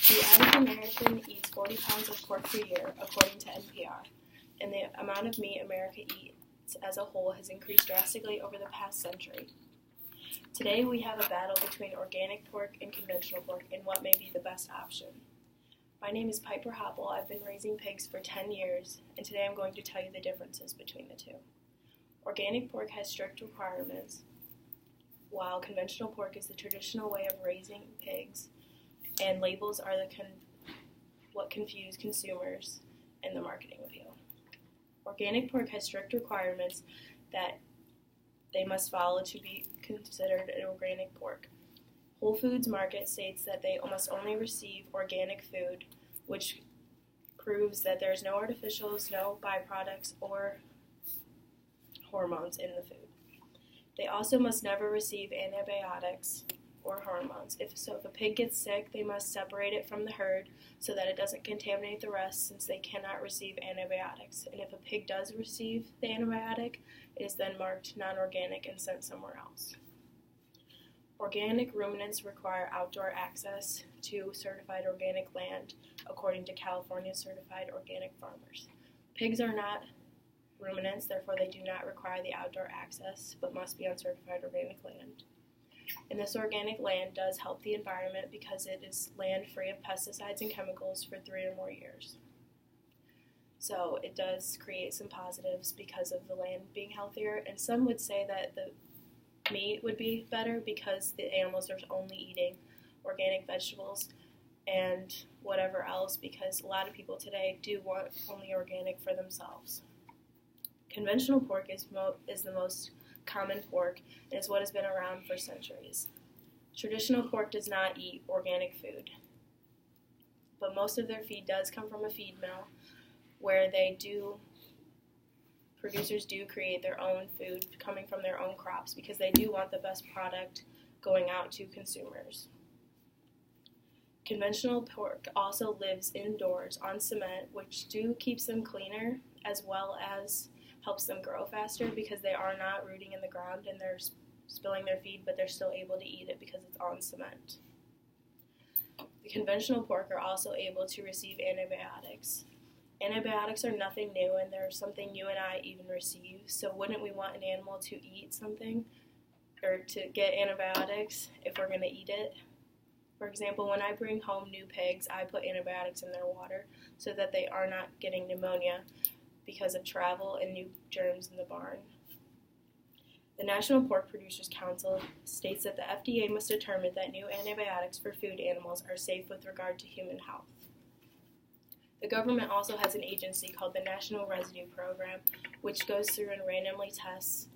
The average American eats 40 pounds of pork per year, according to NPR, and the amount of meat America eats as a whole has increased drastically over the past century. Today we have a battle between organic pork and conventional pork and what may be the best option. My name is Piper Hopple. I've been raising pigs for 10 years, and today I'm going to tell you the differences between the two. Organic pork has strict requirements, while conventional pork is the traditional way of raising pigs, and labels are what confuse consumers in the marketing appeal. Organic pork has strict requirements that they must follow to be considered an organic pork. Whole Foods Market states that they must only receive organic food, which proves that there's no artificials, no byproducts, or hormones in the food. They also must never receive antibiotics or hormones. If a pig gets sick, they must separate it from the herd so that it doesn't contaminate the rest, since they cannot receive antibiotics. And if a pig does receive the antibiotic, it is then marked non-organic and sent somewhere else. Organic ruminants require outdoor access to certified organic land, according to California Certified Organic Farmers. Pigs are not ruminants, therefore they do not require the outdoor access, but must be on certified organic land. And this organic land does help the environment because it is land free of pesticides and chemicals for 3 or more years. So it does create some positives because of the land being healthier, and some would say that the meat would be better because the animals are only eating organic vegetables and whatever else, because a lot of people today do want only organic for themselves. Conventional pork is the most common pork and is what has been around for centuries. Traditional pork does not eat organic food, but most of their feed does come from a feed mill where producers do create their own food coming from their own crops because they do want the best product going out to consumers. Conventional pork also lives indoors on cement, which keeps them cleaner as well as helps them grow faster because they are not rooting in the ground and they're spilling their feed, but they're still able to eat it because it's on cement. The conventional pork are also able to receive antibiotics. Antibiotics are nothing new, and they're something you and I even receive, so wouldn't we want an animal to eat something or to get antibiotics if we're going to eat it? For example, when I bring home new pigs, I put antibiotics in their water so that they are not getting pneumonia because of travel and new germs in the barn. The National Pork Producers Council states that the FDA must determine that new antibiotics for food animals are safe with regard to human health. The government also has an agency called the National Residue Program, which goes through and randomly tests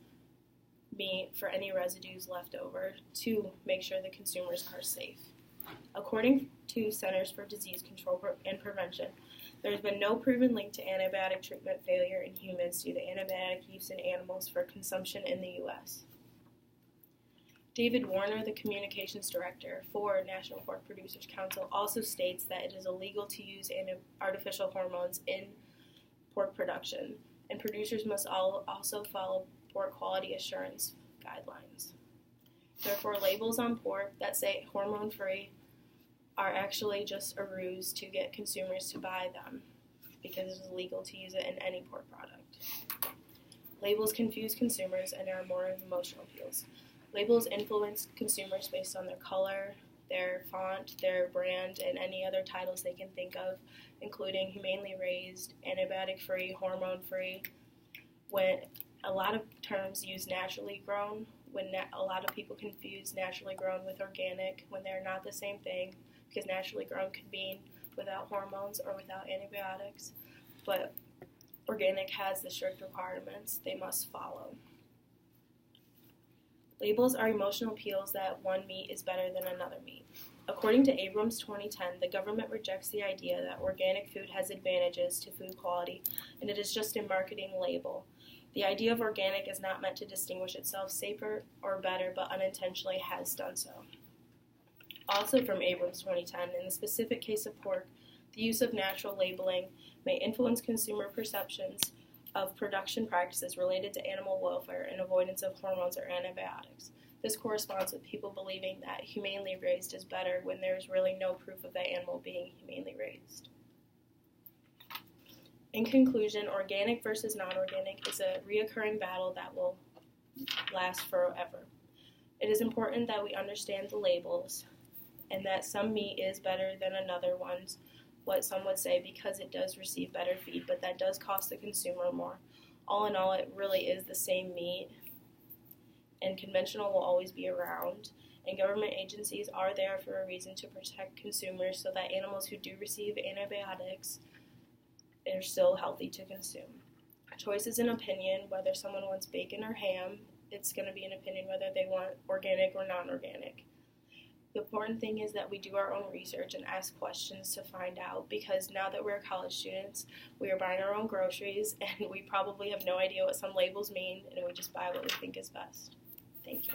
meat for any residues left over to make sure the consumers are safe. According to Centers for Disease Control and Prevention, there has been no proven link to antibiotic treatment failure in humans due to antibiotic use in animals for consumption in the U.S. David Warner, the communications director for National Pork Producers Council, also states that it is illegal to use artificial hormones in pork production, and producers must also follow pork quality assurance guidelines. Therefore, labels on pork that say hormone-free are actually just a ruse to get consumers to buy them because it is illegal to use it in any pork product. Labels confuse consumers and are more emotional appeals. Labels influence consumers based on their color, their font, their brand, and any other titles they can think of, including humanely raised, antibiotic-free, hormone-free. When a lot of terms use naturally grown, a lot of people confuse naturally grown with organic when they're not the same thing, because naturally grown could mean without hormones or without antibiotics, but organic has the strict requirements they must follow. Labels are emotional appeals that one meat is better than another meat. According to Abrams 2010, the government rejects the idea that organic food has advantages to food quality, and it is just a marketing label. The idea of organic is not meant to distinguish itself safer or better, but unintentionally has done so. Also from Abrams 2010, in the specific case of pork, the use of natural labeling may influence consumer perceptions of production practices related to animal welfare and avoidance of hormones or antibiotics. This corresponds with people believing that humanely raised is better when there is really no proof of that animal being humanely raised. In conclusion, organic versus non-organic is a reoccurring battle that will last forever. It is important that we understand the labels and that some meat is better than another one's, what some would say, because it does receive better feed, but that does cost the consumer more. All in all, it really is the same meat, and conventional will always be around, and government agencies are there for a reason to protect consumers so that animals who do receive antibiotics are still healthy to consume. Choice is an opinion. Whether someone wants bacon or ham, it's going to be an opinion whether they want organic or non-organic. The important thing is that we do our own research and ask questions to find out, because now that we're college students, we are buying our own groceries and we probably have no idea what some labels mean, and we just buy what we think is best. Thank you.